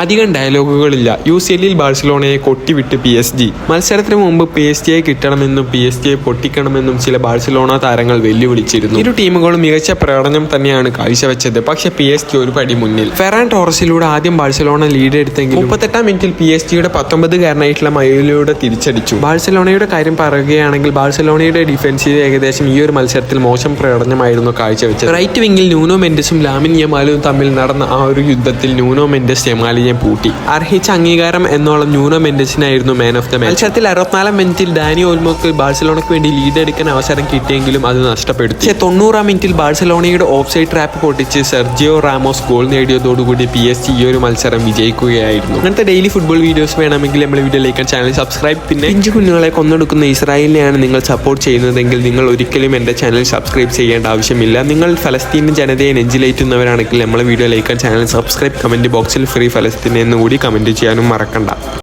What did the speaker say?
അധികം ഡയലോഗുകളില്ല. UCL ബാഴ്സലോണയെ കൊട്ടിവിട്ട് PSG. മത്സരത്തിന് മുമ്പ് PSG കിട്ടണമെന്നും PSG പൊട്ടിക്കണമെന്നും ചില ബാഴ്സലോണ താരങ്ങൾ വെല്ലുവിളിച്ചിരുന്നു. ഇരു ടീമുകളും മികച്ച പ്രകടനം തന്നെയാണ് കാഴ്ചവെച്ചത്. പക്ഷെ PSG ഒരു പടി മുന്നിൽ. ഫെറാൻ ടോറസിലൂടെ ആദ്യം ബാഴ്സലോണ ലീഡ് എടുത്തെങ്കിലും 38-ാം മിനിറ്റിൽ PSGയുടെ 19-കാരനായിട്ടുള്ള മയോലയുടെ തിരിച്ചടിച്ചു. ബാഴ്സലോണയുടെ കാര്യം പറയുകയാണെങ്കിൽ ബാഴ്സലോണയുടെ ഡിഫൻസീവ് ഏകദേശം ഈ ഒരു മത്സരത്തിൽ മോശം പ്രകടനമായിരുന്നു കാഴ്ചവെച്ചത്. റൈറ്റ് വിങ്ങിൽ ന്യൂനോ മെൻഡസും ലാമിൻ യമാലും തമ്മിൽ നടന്ന ആ ഒരു യുദ്ധത്തിൽ ന്യൂനോ മെൻഡസ് യമാലിനെ പൂട്ടി. അർഹിച്ച അംഗീകാരം എന്നോളം ന്യൂനോ മെൻഡസിനായിരുന്നു മാൻ ഓഫ് ദ മാച്ച്. മത്സരത്തിൽ 64-ാം മിനിറ്റിൽ ഡാനി ഓൾമോക്ക് ബാഴ്സലോണയ്ക്ക് വേണ്ടി ലീഡ് എടുക്കാൻ അവസരം കിട്ടിയെങ്കിലും അത് നഷ്ടപ്പെടുത്തി. പക്ഷേ 90-ാം മിനിറ്റിൽ ബാഴ്സലോണയുടെ ഓഫ്സൈഡ് ട്രാപ്പ് പൊട്ടിച്ച് സെർജിയോ റാമോസ് ഗോൾ നേടിയതോടുകൂടി PSG ഈ ഒരു മത്സരം വിജയിക്കുകയായിരുന്നു. അങ്ങനത്തെ ഡെയിലി ഫുട്ബോൾ വീഡിയോസ് വേണമെങ്കിൽ നമ്മുടെ വീഡിയോ ലൈക്ക് ചാനൽ സബ്സ്ക്രൈബ്. പിന്നെ 5 കുഞ്ഞുങ്ങളെ കൊന്നെടുക്കുന്ന ഇസ്രായേലിനെയാണ് നിങ്ങൾ സപ്പോർട്ട് ചെയ്യുന്നതെങ്കിൽ നിങ്ങൾ ഒരിക്കലും എൻ്റെ ചാനൽ സബ്സ്ക്രൈബ് ചെയ്യേണ്ട ആവശ്യമില്ല. നിങ്ങൾ ഫലസ്തീൻ ജനതയെ നെഞ്ചിലേറ്റുന്നവരാണെങ്കിൽ നമ്മളെ video like channel subscribe. Comment ബോക്സിൽ ഫ്രീ ഫലസ്തീൻ എന്നുകൂടി കമൻറ്റ് ചെയ്യാനും മറക്കണ്ട.